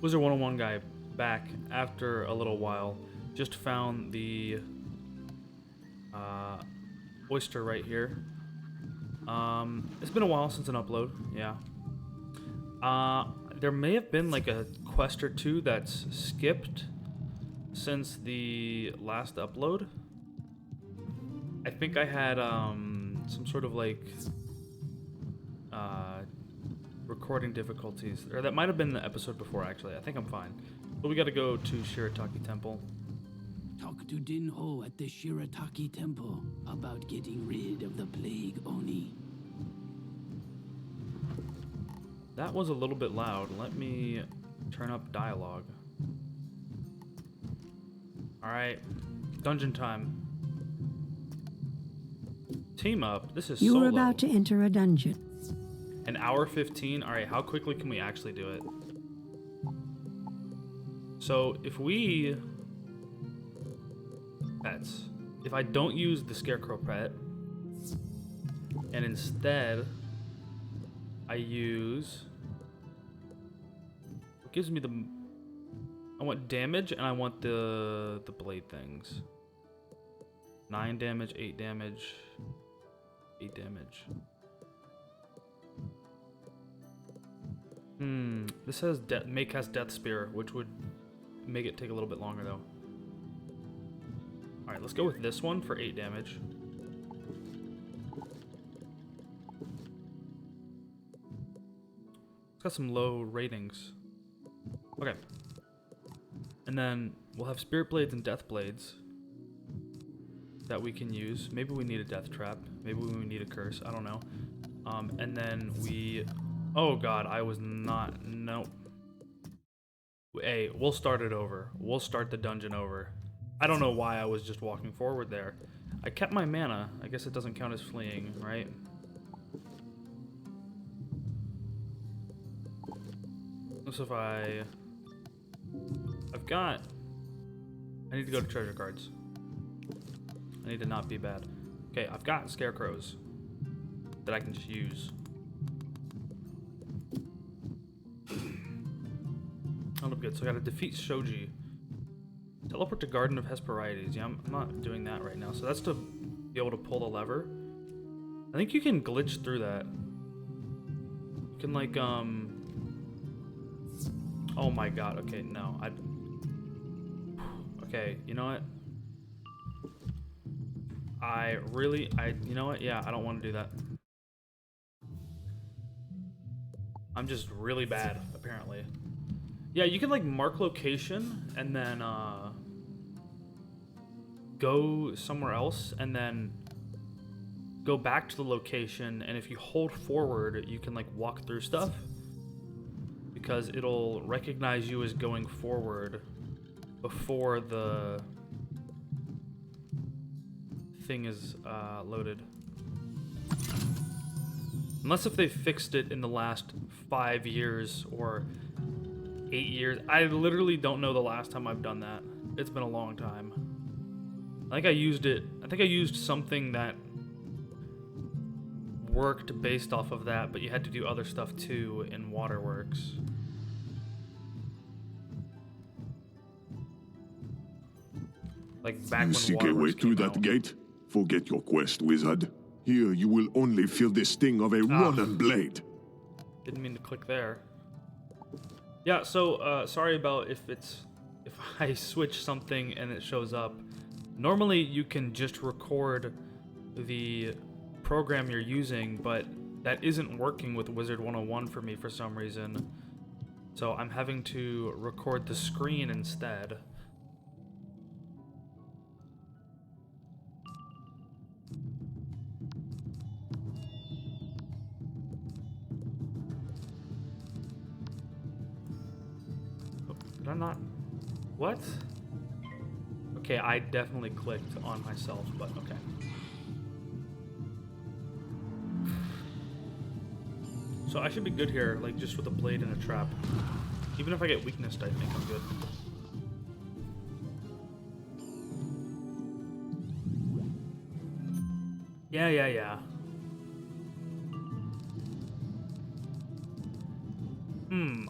Wizard101 guy back after a little while. Just found the oyster right here. It's been a while since an upload, yeah. There may have been like a quest or two that's skipped since the last upload. I think I had some sort of like recording difficulties, or that might have been the episode before actually. I think I'm fine. But we gotta go to Shirataki Temple. Talk to Dinho at the Shirataki Temple about getting rid of the plague Oni. That was a little bit loud. Let me turn up dialogue. Alright. Dungeon time. Team up. This is You solo. are about to enter a dungeon. An hour 15. Alright, how quickly can we actually do it? So, if we... pets. If I don't use the scarecrow pet, and instead I use... what gives me the... I want damage, and I want the blade things. 9 damage, 8 damage, 8 damage. This says may cast Death Spear, which would make it take a little bit longer though. Alright, let's go with this one for 8 damage. It's got some low ratings. Okay. And then we'll have Spirit Blades and Death Blades that we can use. Maybe we need a Death Trap. Maybe we need a Curse. I don't know. And then we... oh god, I was not... nope. Hey, we'll start it over. We'll start the dungeon over. I don't know why I was just walking forward there. I kept my mana. I guess it doesn't count as fleeing, right? So if I've got... I need to go to treasure cards. I need to not be bad. Okay, I've got scarecrows that I can just use. That'll be good. So I gotta defeat Shoji. Teleport to Garden of Hesperides. Yeah, I'm not doing that right now. So that's to be able to pull the lever. I think you can glitch through that. You can like, oh my god, okay, no. Okay, you know what? You know what? Yeah, I don't want to do that. I'm just really bad, apparently. Yeah, you can like mark location and then go somewhere else and then go back to the location, and if you hold forward, you can like walk through stuff because it'll recognize you as going forward before the thing is loaded. Unless if they fixed it in the last 5 years or 8 years. I literally don't know the last time I've done that. It's been a long time. I think I used something that worked based off of that, but you had to do other stuff too in Waterworks. Like back when Seek a Waterworks way through came that out. gate? Forget your quest, wizard. Here you will only feel the sting of a rotten blade. Didn't mean to click there. Yeah, so sorry about if I switch something and it shows up. Normally you can just record the program you're using, but that isn't working with Wizard101 for me for some reason. So I'm having to record the screen instead. Did I not? What? Okay, I definitely clicked on myself, but okay. So I should be good here, like just with a blade and a trap. Even if I get weaknessed, I think I'm good. Yeah.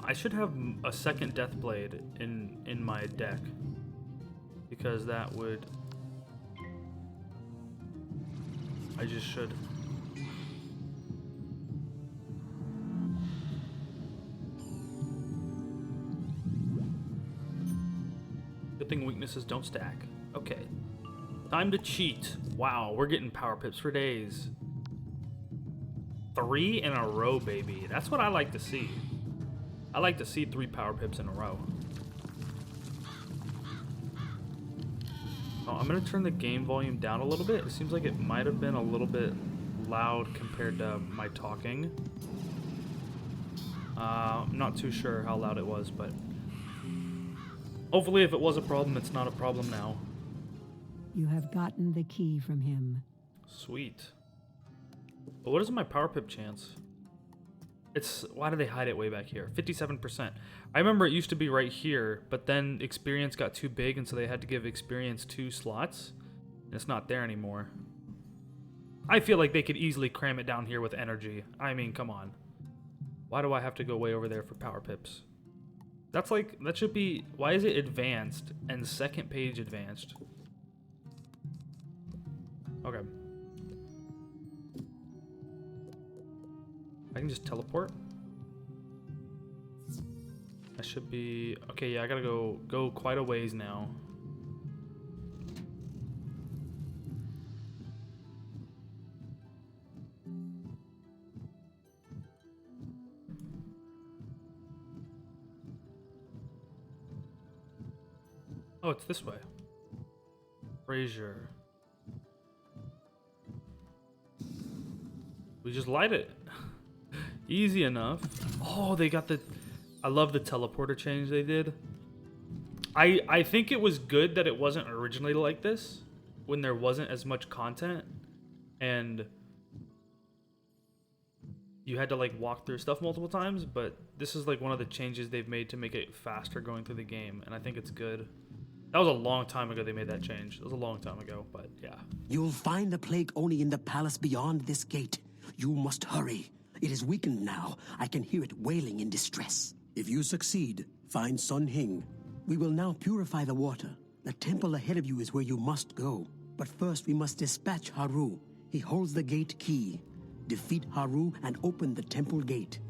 I should have a second Death Blade in my deck. Because that would... I just should. Good thing weaknesses don't stack. Okay. Time to cheat. Wow, we're getting power pips for days. 3 in a row, baby. That's what I like to see. I like to see 3 power pips in a row. Oh, I'm gonna turn the game volume down a little bit. It seems like it might have been a little bit loud compared to my talking. I'm not too sure how loud it was, but hopefully if it was a problem, it's not a problem now. You have gotten the key from him. Sweet. But what is my power pip chance? It's, why do they hide it way back here? 57%. I remember it used to be right here, but then experience got too big, and so they had to give experience 2 slots, and it's not there anymore. I feel like they could easily cram it down here with energy. I mean, come on. Why do I have to go way over there for power pips? That's like, that should be, why is it advanced and second page advanced? Okay. I can just teleport. I should be... Okay, yeah, I gotta go quite a ways now. Oh, it's this way. Brazier. We just light it. Easy enough. Oh, they got the... I love the teleporter change they did. I think it was good that it wasn't originally like this, when there wasn't as much content, and you had to like walk through stuff multiple times, but this is like one of the changes they've made to make it faster going through the game, and I think it's good. That was a long time ago they made that change. It was a long time ago, but yeah. You'll find the plague only in the palace beyond this gate. You must hurry. It is weakened now. I can hear it wailing in distress. If you succeed, find Sun Hing. We will now purify the water. The temple ahead of you is where you must go. But first we must dispatch Haru. He holds the gate key. Defeat Haru and open the temple gate.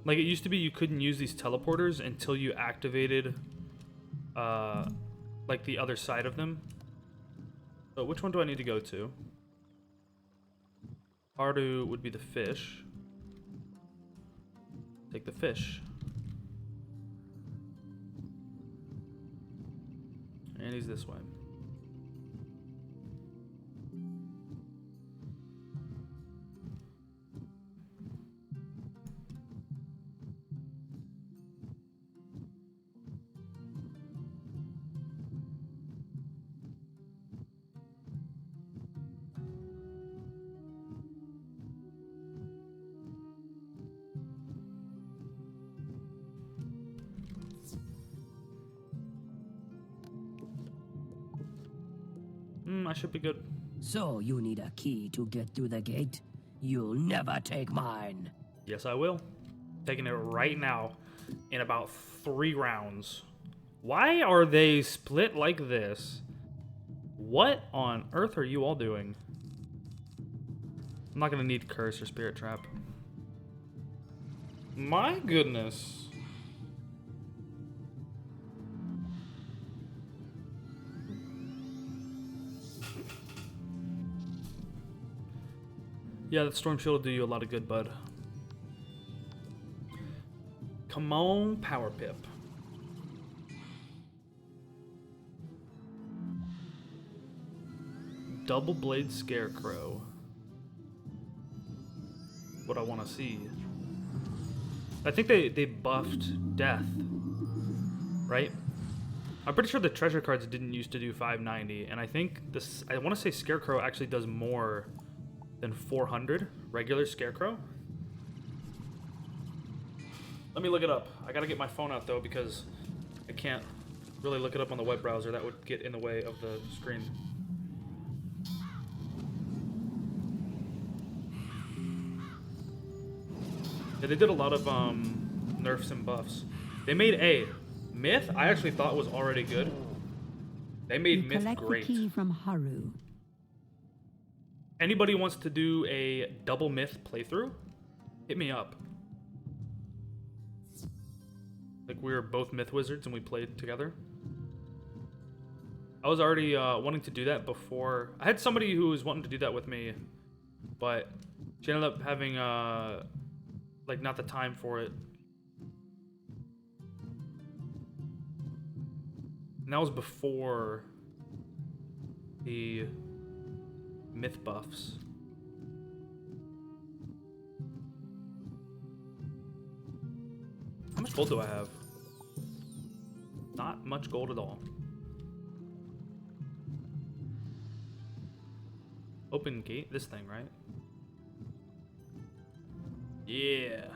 Like, it used to be you couldn't use these teleporters until you activated, like, the other side of them. So which one do I need to go to? Haru would be the fish. Take the fish. And he's this way. I should be good. So you need a key to get through the gate? You'll never take mine. Yes, I will. Taking it right now in about 3 rounds. Why are they split like this? What on earth are you all doing? I'm not going to need Curse or Spirit Trap. My goodness. Yeah, that Storm Shield will do you a lot of good, bud. Come on, Power Pip. Double Blade Scarecrow. What I want to see. I think they buffed Death, right? I'm pretty sure the treasure cards didn't used to do 590, and I think this, I want to say Scarecrow actually does more than 400 regular Scarecrow. Let me look it up. I gotta get my phone out though because I can't really look it up on the web browser. That would get in the way of the screen. Yeah, they did a lot of nerfs and buffs. They made Myth, I actually thought was already good. They made You Myth collect great. the key from Haru. Anybody wants to do a double Myth playthrough? Hit me up. Like we were both Myth Wizards and we played together. I was already wanting to do that before. I had somebody who was wanting to do that with me, but she ended up having like not the time for it. And that was before the Myth buffs. How much gold do I have? Not much gold at all. Open gate? This thing, right? Yeah.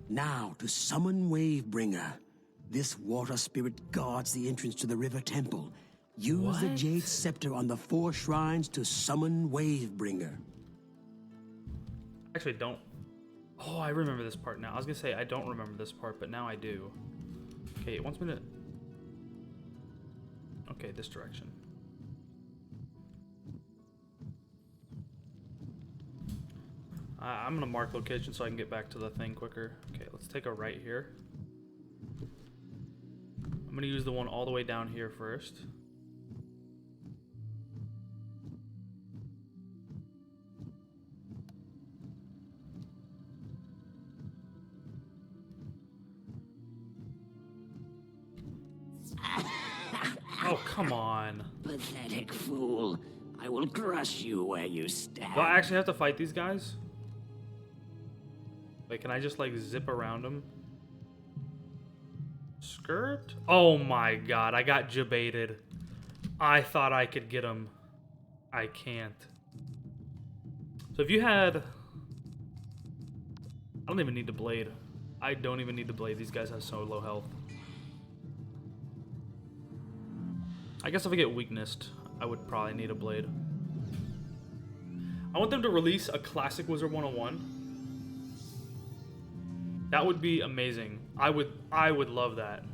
Now to summon Wavebringer. This water spirit guards the entrance to the river temple. Use the What? jade scepter on the 4 shrines to summon Wavebringer. Actually, don't. Oh, I remember this part now. I was gonna say I don't remember this part, but now I do. Okay, it wants me to. Okay, this direction. I'm gonna mark location so I can get back to the thing quicker. Okay, let's take a right here. I'm gonna use the one all the way down here first. Oh, come on. Pathetic fool. I will crush you where you stand. Do I actually have to fight these guys? Like, can I just, like, zip around them? Skirt? Oh my god, I got jebaited. I thought I could get him. I can't. So if you had... I don't even need the blade. I don't even need the blade. These guys have so low health. I guess if I get weaknessed, I would probably need a blade. I want them to release a classic Wizard 101. That would be amazing. I would love that.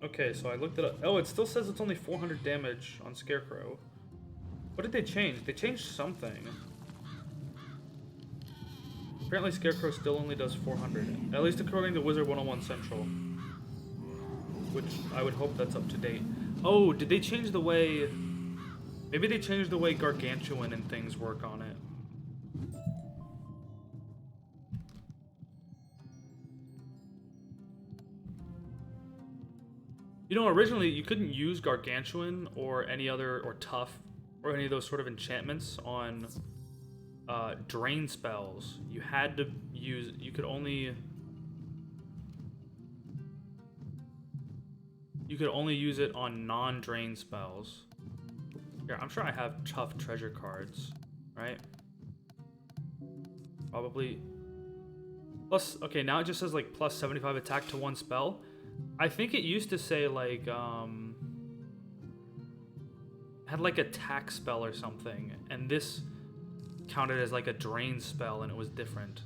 Okay, so I looked it up. Oh, it still says it's only 400 damage on Scarecrow. What did they change? They changed something. Apparently Scarecrow still only does 400. At least according to Wizard 101 Central. Which I would hope that's up to date. Oh, did they change the way... Maybe they changed the way Gargantuan and things work on it. You know, originally you couldn't use Gargantuan or any other, or Tough, or any of those sort of enchantments on drain spells. You had to use, you could only use it on non-drain spells. Here, I'm sure I have Tough treasure cards, right? Probably. Plus, okay, now it just says like plus 75 attack to one spell. I think it used to say like had like attack spell or something, and this counted as like a drain spell, and it was different.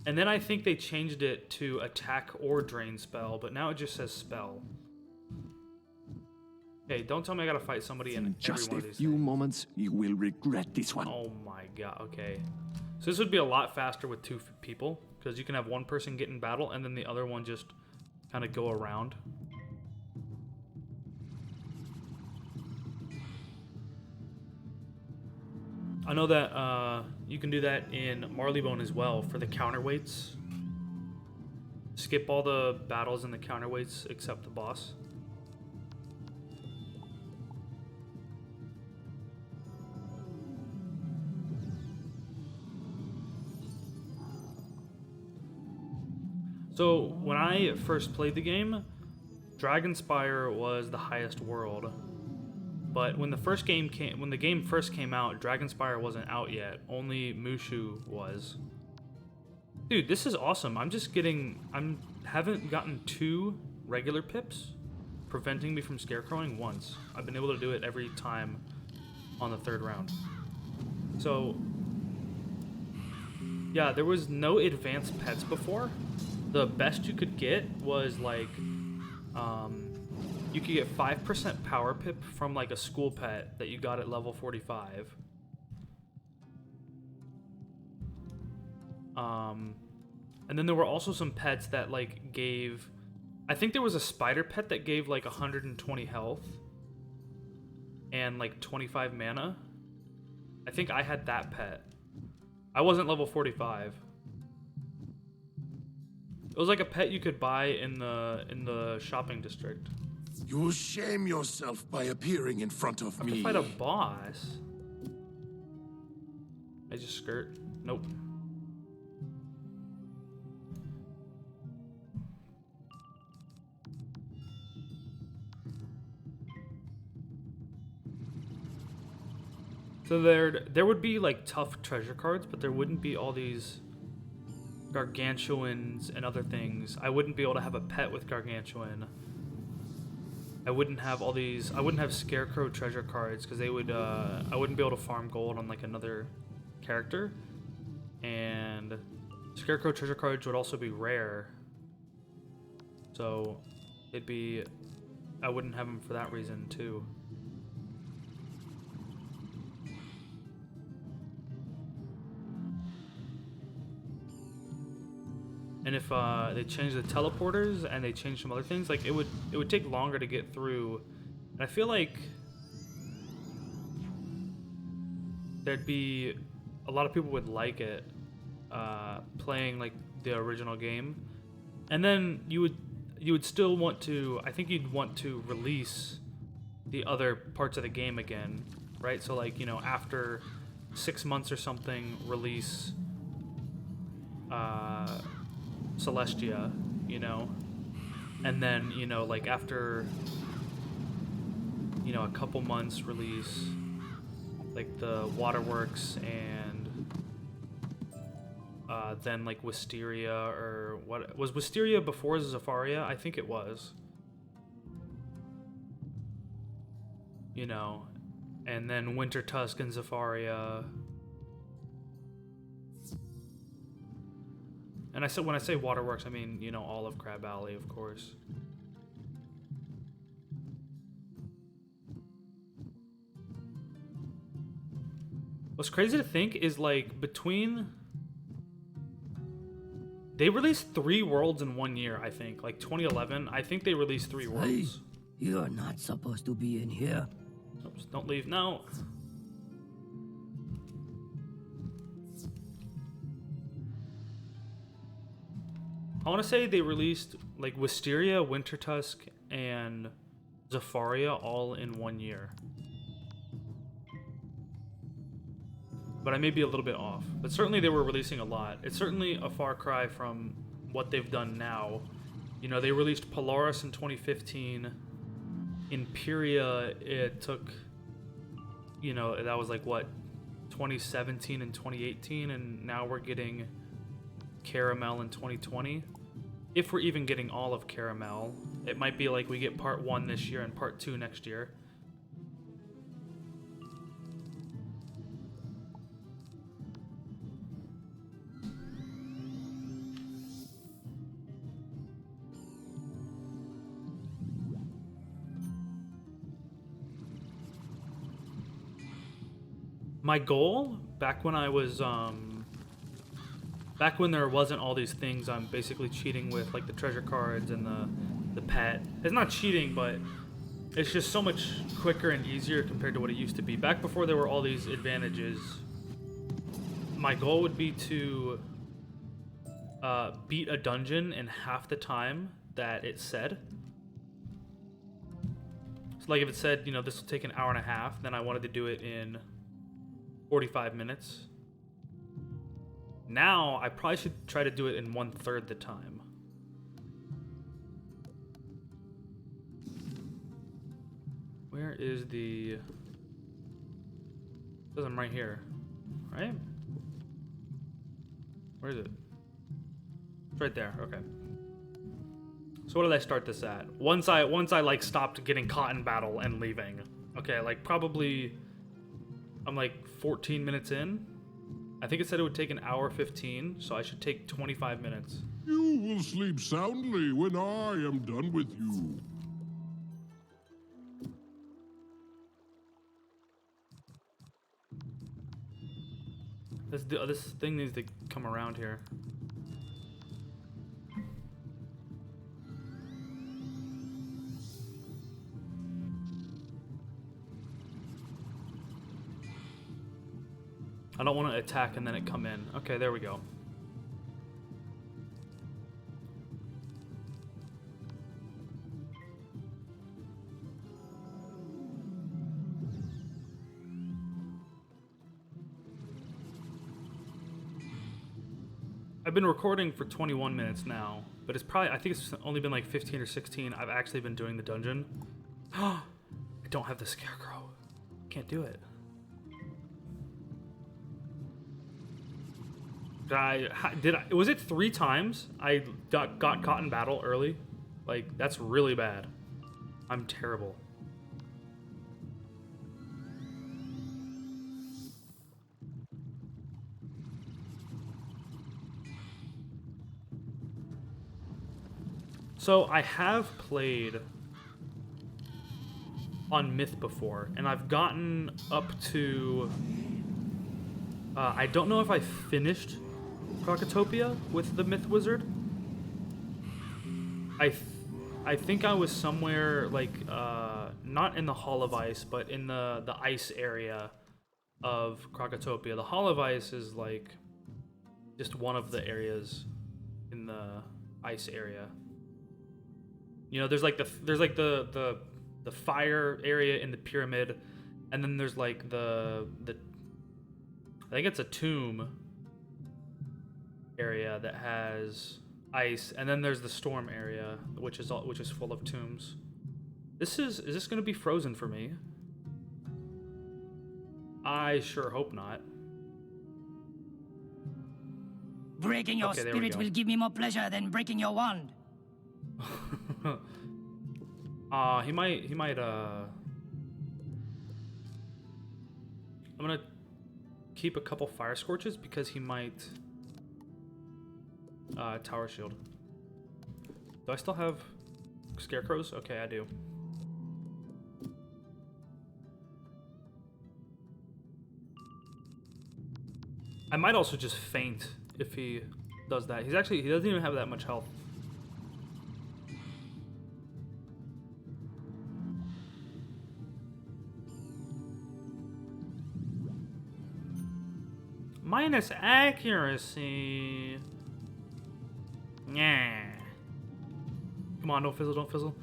And then I think they changed it to attack or drain spell, but now it just says spell. Hey, don't tell me I gotta fight somebody in every Just one a of these few things. moments, you will regret this one. Oh my god, okay. So this would be a lot faster with 2 people, because you can have one person get in battle and then the other one just kind of go around. I know that you can do that in Marleybone as well for the counterweights. Skip all the battles and the counterweights except the boss. So when I first played the game, Dragonspire was the highest world. But when the game first came out, Dragonspire wasn't out yet. Only Mushu was. Dude, this is awesome. Haven't gotten 2 regular pips, preventing me from scarecrowing once. I've been able to do it every time on the 3rd round. So, yeah, there was no advanced pets before. The best you could get was like, you could get 5% power pip from like a school pet that you got at level 45. And then there were also some pets that like gave, I think there was a spider pet that gave like 120 health and like 25 mana. I think I had that pet. I wasn't level 45. It was like a pet you could buy in the shopping district. You will shame yourself by appearing in front of I have me. to fight a boss. I just skirt. Nope. So there would be like tough treasure cards, but there wouldn't be all these gargantuans and other things. I wouldn't be able to have a pet with gargantuan. I wouldn't have all these. I wouldn't have scarecrow treasure cards because they would. I wouldn't be able to farm gold on like another character, and scarecrow treasure cards would also be rare. So it'd be. I wouldn't have them for that reason too. And if they change the teleporters and they change some other things, like it would take longer to get through. And I feel like there'd be a lot of people would like it playing like the original game. And then you would still want to, I think you'd want to release the other parts of the game again, right? So like, you know, after 6 months or something, release Celestia, you know, and then, you know, like after, you know, a couple months, release like the Waterworks and then like Wisteria, or what was Wisteria before Zafaria? I think it was, you know, and then Winter Tusk and Zafaria. And when I say Waterworks, I mean, you know, all of Crab Alley, of course. What's crazy to think is, like, they released 3 worlds in 1 year, I think. Like, 2011, I think they released 3 worlds. Hey, you're not supposed to be in here. Oops, don't leave now. I want to say they released like Wisteria, Winter Tusk, and Zafaria all in 1 year. But I may be a little bit off. But certainly they were releasing a lot. It's certainly a far cry from what they've done now. You know, they released Polaris in 2015. Imperia, it took, you know, that was like what, 2017 and 2018, and now we're getting Caramel in 2020. If we're even getting all of Caramel, it might be like we get part 1 this year and part 2 next year. My goal back when I was back when there wasn't all these things I'm basically cheating with, like the treasure cards and the pet. It's not cheating, but it's just so much quicker and easier compared to what it used to be. Back before there were all these advantages, my goal would be to beat a dungeon in half the time that it said. So like if it said, you know, this will take an hour and a half, then I wanted to do it in 45 minutes. Now, I probably should try to do it in 1/3 the time. Where is the... It says I'm right here, right? Where is it? It's right there. Okay. So what did I start this at? Once I like stopped getting caught in battle and leaving. Okay, like probably I'm like 14 minutes in. I think it said it would take an hour 15, so I should take 25 minutes. You will sleep soundly when I am done with you. This thing needs to come around here. I don't want to attack and then it come in. Okay, there we go. I've been recording for 21 minutes now, but it's probably, I think it's only been like 15 or 16. I've actually been doing the dungeon. I don't have the scarecrow. Can't do it. Was it 3 times I got caught in battle early? Like, that's really bad. I'm terrible. So I have played on Myth before, and I've gotten up to, I don't know if I finished Crocotopia with the Myth Wizard. I think I was somewhere like not in the Hall of Ice, but in the ice area of Crocotopia. The Hall of Ice is like just one of the areas in the ice area. You know, there's like the fire area in the pyramid, and then there's like the I think it's a tomb area that has ice, and then there's the storm area, which is full of tombs. Is this gonna be frozen for me? I sure hope not. Breaking your Okay, there we spirit go. will give me more pleasure than breaking your wand. He might I'm gonna keep a couple fire scorches because he might tower shield. Do I still have scarecrows? Okay, I do. I might also just faint if he does that. He doesn't even have that much health. Minus accuracy. Yeah. Come on, don't fizzle, don't fizzle.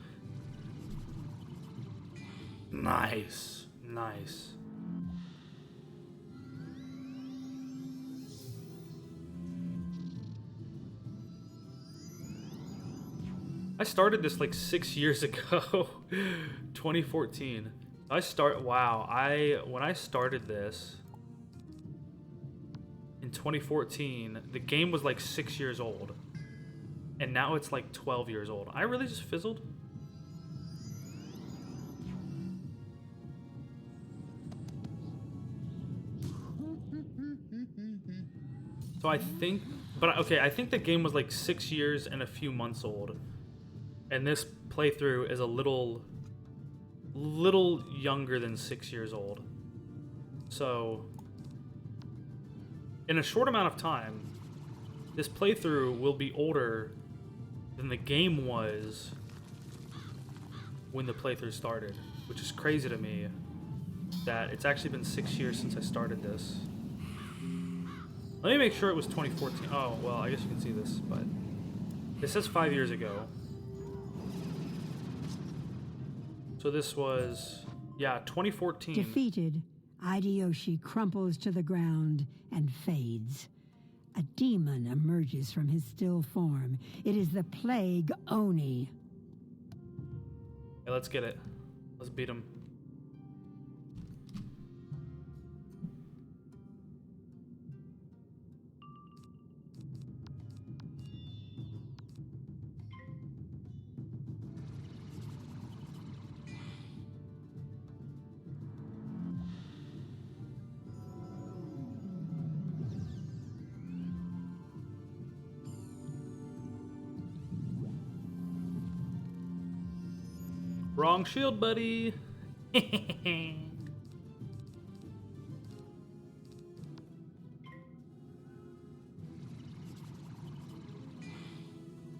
Nice. Nice. I started this like 6 years ago. 2014. When I started this in 2014, the game was like 6 years old. And now it's like 12 years old. I really just fizzled? So I think, I think the game was like 6 years and a few months old. And this playthrough is a little younger than 6 years old. So, in a short amount of time, this playthrough will be older than the game was when the playthrough started, which is crazy to me that it's actually been 6 years since I started this. Let me make sure it was 2014. Oh, well, I guess you can see this, but it says 5 years ago. So this was, yeah, 2014. Defeated, Hideyoshi crumples to the ground and fades. A demon emerges from his still form. It is the Plague Oni. Yeah, let's get it. Let's beat him. Wrong shield, buddy.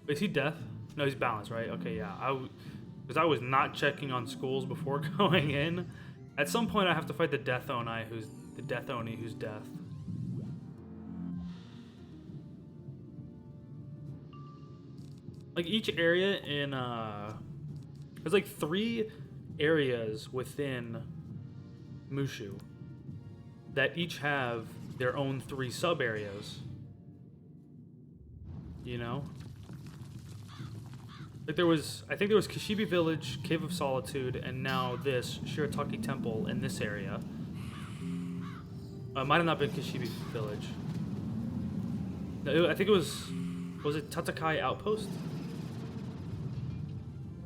Is he death? No, he's balanced, right? Okay, yeah. Because I was not checking on schools before going in. At some point, I have to fight the Death Oni, who's death. Like each area in there's like 3 areas within Mushu that each have their own 3 sub areas. You know? Like I think there was Kishibe Village, Cave of Solitude, and now this Shirataki Temple in this area. Might have not been Kishibe Village. No, I think it was it Tatakai Outpost?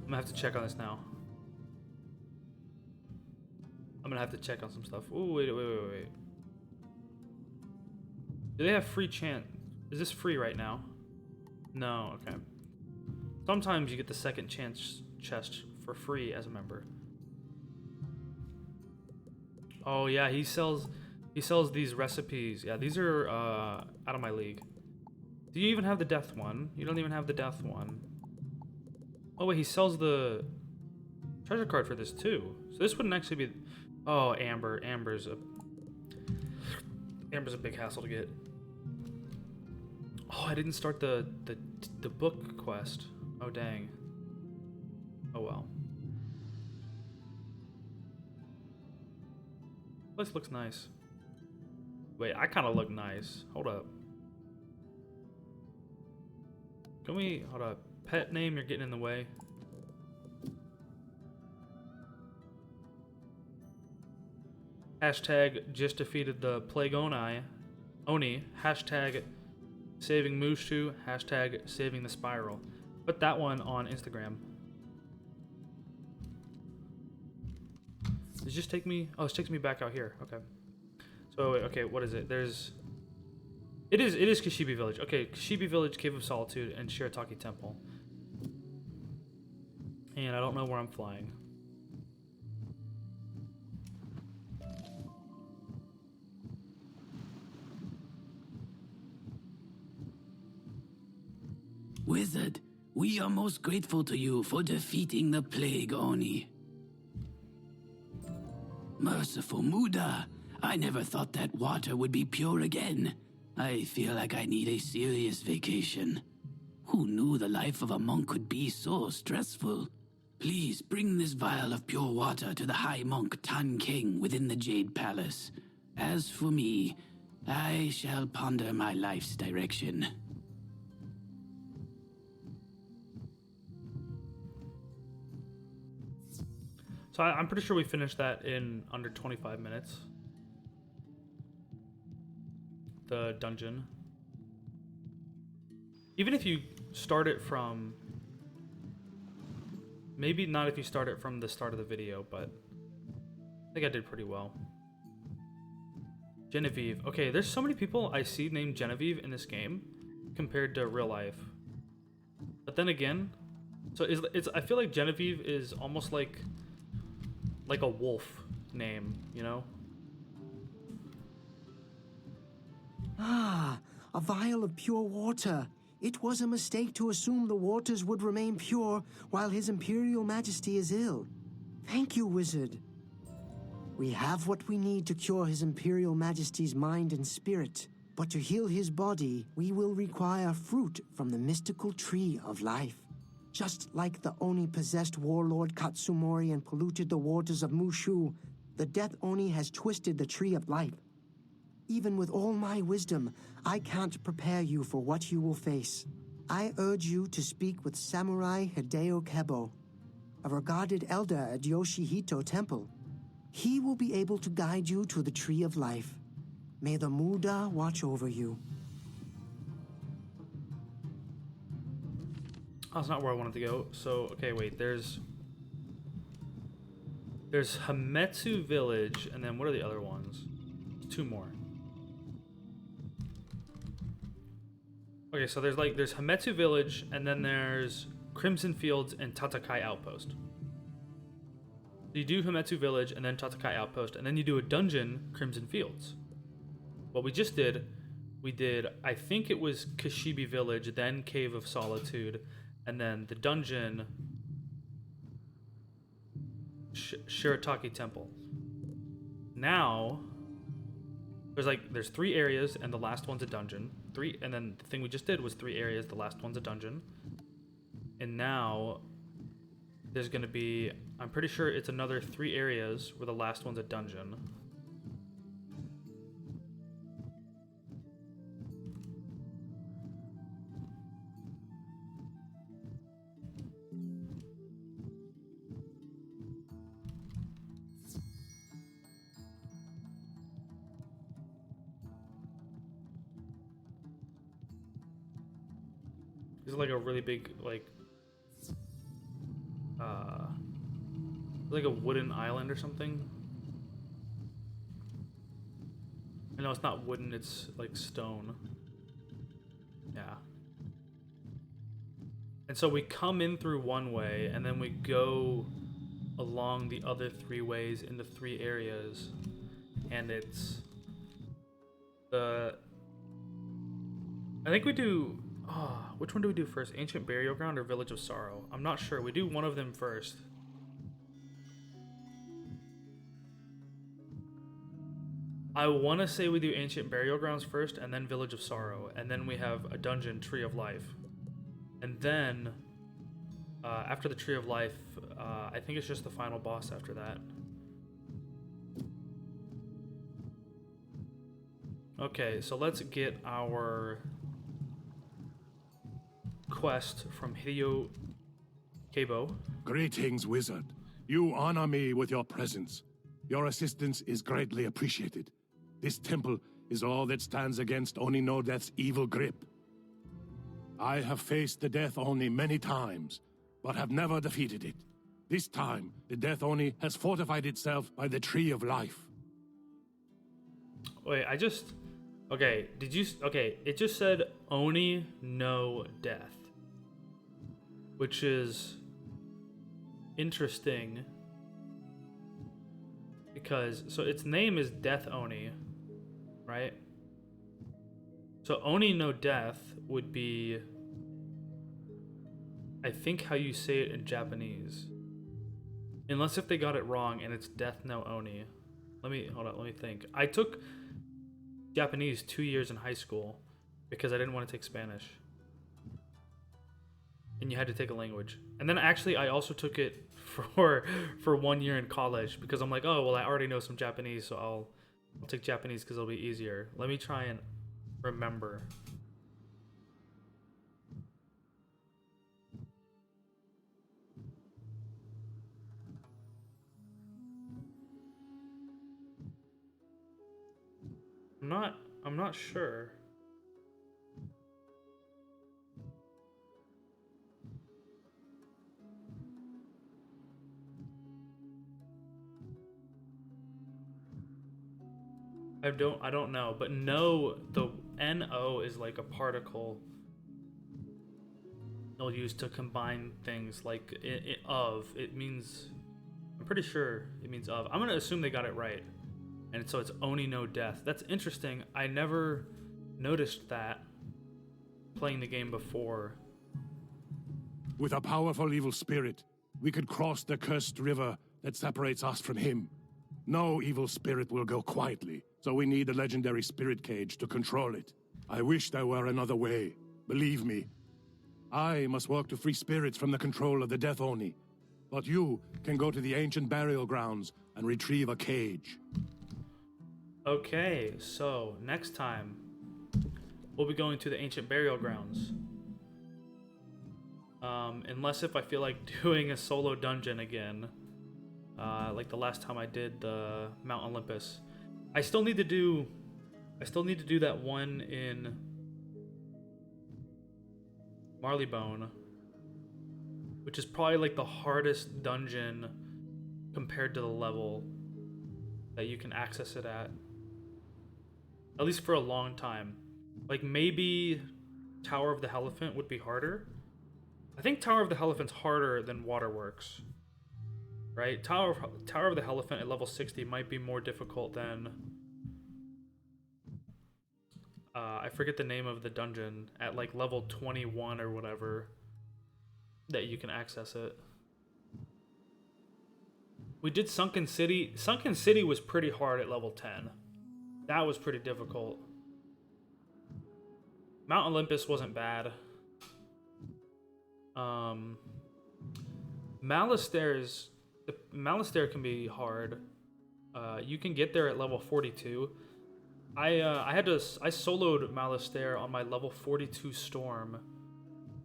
I'm gonna have to check on this now. I'm gonna have to check on some stuff. Ooh, wait. Do they have free chant? Is this free right now? No, okay. Sometimes you get the second chance chest for free as a member. Oh yeah, he sells these recipes. Yeah, these are out of my league. Do you even have the death one? You don't even have the death one. Oh wait, he sells the treasure card for this too. So this wouldn't actually be. Oh, Amber. Amber's a big hassle to get. Oh, I didn't start the book quest. Oh dang. Oh well. This looks nice. Wait, I kind of look nice. Hold up. Can we hold up? Pet name, you're getting in the way. Hashtag just defeated the Plague Oni. Hashtag saving Mushu. Hashtag saving the Spiral. Put that one on Instagram. Does it just take me? Oh, it takes me back out here. Okay. So okay, what is it? It is Kishibe Village. Okay, Kishibe Village, Cave of Solitude, and Shirataki Temple. And I don't know where I'm flying. Wizard, we are most grateful to you for defeating the Plague Oni. Merciful Muda, I never thought that water would be pure again. I feel like I need a serious vacation. Who knew the life of a monk could be so stressful? Please bring this vial of pure water to the High Monk Tan King within the Jade Palace. As for me, I shall ponder my life's direction. So I'm pretty sure we finished that in under 25 minutes. The dungeon. Even if you start it from... Maybe not if you start it from the start of the video, but I think I did pretty well. Genevieve. Okay, there's so many people I see named Genevieve in this game compared to real life. But then again, so it's I feel like Genevieve is almost like a wolf name, you know? Ah, a vial of pure water. It was a mistake to assume the waters would remain pure while His Imperial Majesty is ill. Thank you, Wizard. We have what we need to cure His Imperial Majesty's mind and spirit, but to heal his body, we will require fruit from the mystical tree of life. Just like the Oni-possessed warlord Katsumori and polluted the waters of Mushu, the Death Oni has twisted the tree of life. Even with all my wisdom, I can't prepare you for what you will face. I urge you to speak with Samurai Hideo Kebo, a regarded elder at Yoshihito Temple. He will be able to guide you to the tree of life. May the Muda watch over you. That's not where I wanted to go. So, okay, wait, there's Hametsu Village, and then what are the other ones? 2 more. Okay, so there's Hametsu Village, and then there's Crimson Fields and Tatakai Outpost. You do Himetsu Village and then Tatakai Outpost, and then you do a dungeon, Crimson Fields. What we just did, we did, I think it was Kashibi Village, then Cave of Solitude, and then the dungeon, Shirataki Temple. Now, there's 3 areas, and the last one's a dungeon. And then the thing we just did was 3 areas, the last one's a dungeon. And now, there's gonna be, I'm pretty sure it's another 3 areas where the last one's a dungeon. This is like a really big, like a wooden island or something. I know it's not wooden, it's like stone. Yeah. And so we come in through one way, and then we go along the other 3 ways into 3 areas. And it's I think we do, which one do we do first? Ancient Burial Ground or Village of Sorrow? I'm not sure. We do one of them first. I want to say we do Ancient Burial Grounds first, and then Village of Sorrow, and then we have a dungeon, Tree of Life. And then, after the Tree of Life, I think it's just the final boss after that. Okay, so let's get our quest from Hideo Keibo. Greetings, Wizard. You honor me with your presence. Your assistance is greatly appreciated. This temple is all that stands against Oni no Death's evil grip. I have faced the Death Oni many times, but have never defeated it. This time, the Death Oni has fortified itself by the Tree of Life. Wait, okay, it just said Oni no Death, which is interesting because, so its name is Death Oni, right? So Oni no Death would be, I think, how you say it in Japanese. Unless if they got it wrong and it's Death no Oni. Let me think. I took Japanese 2 years in high school because I didn't want to take Spanish. And you had to take a language. And then actually I also took it for 1 year in college because I'm like, oh, well, I already know some Japanese, so I'll take Japanese because it'll be easier. Let me try and remember. I'm not sure. I don't know, but no, the NO is like a particle they'll use to combine things, like it means, I'm pretty sure it means of. I'm gonna assume they got it right. And so it's Oni no Death. That's interesting. I never noticed that playing the game before. With a powerful evil spirit, we could cross the cursed river that separates us from him. No evil spirit will go quietly, so we need a legendary spirit cage to control it. I wish there were another way. Believe me. I must work to free spirits from the control of the Death Oni. But you can go to the ancient burial grounds and retrieve a cage. Okay, so next time we'll be going to the ancient burial grounds. Unless if I feel like doing a solo dungeon again, like the last time I did the Mount Olympus. I still need to do that one in Marleybone, which is probably like the hardest dungeon compared to the level that you can access it at least for a long time. Like maybe Tower of the Elephant would be harder. I think Tower of the Elephant's harder than Waterworks. right? Tower of the Elephant at level 60 might be more difficult than I forget the name of the dungeon at like level 21 or whatever that you can access it. We did Sunken City. Sunken City was pretty hard at level 10. That was pretty difficult. Mount Olympus wasn't bad. Malastare can be hard. You can get there at level 42. I soloed Malastare on my level 42 Storm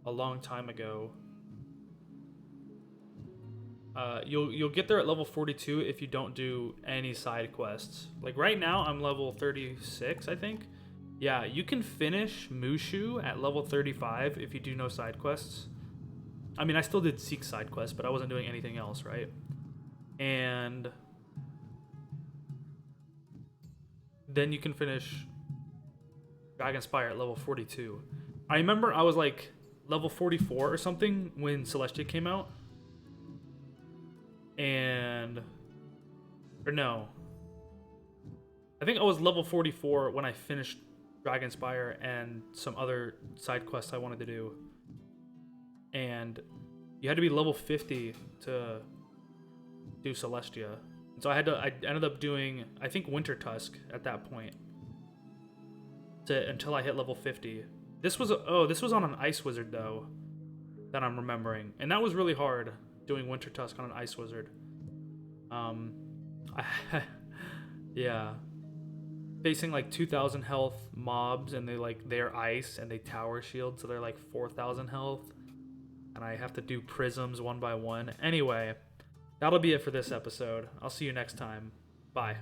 a long time ago. You'll get there at level 42 if you don't do any side quests. Like right now, I'm level 36, I think. Yeah, you can finish Mushu at level 35 if you do no side quests. I mean, I still did Seek side quests, but I wasn't doing anything else, right? And then you can finish Dragonspire at level 42. I remember I was like level 44 or something when Celestia came out. Or no. I think I was level 44 when I finished Dragonspire and some other side quests I wanted to do. And you had to be level 50 to do Celestia. And so I ended up doing, I think, Winter Tusk at that point. Until I hit level 50. This was on an Ice Wizard though, that I'm remembering. And that was really hard, doing Winter Tusk on an Ice Wizard. Yeah. Facing like 2,000 health mobs, and they're ice and they tower shield, so they're like 4,000 health. And I have to do prisms one by one. Anyway, that'll be it for this episode. I'll see you next time. Bye.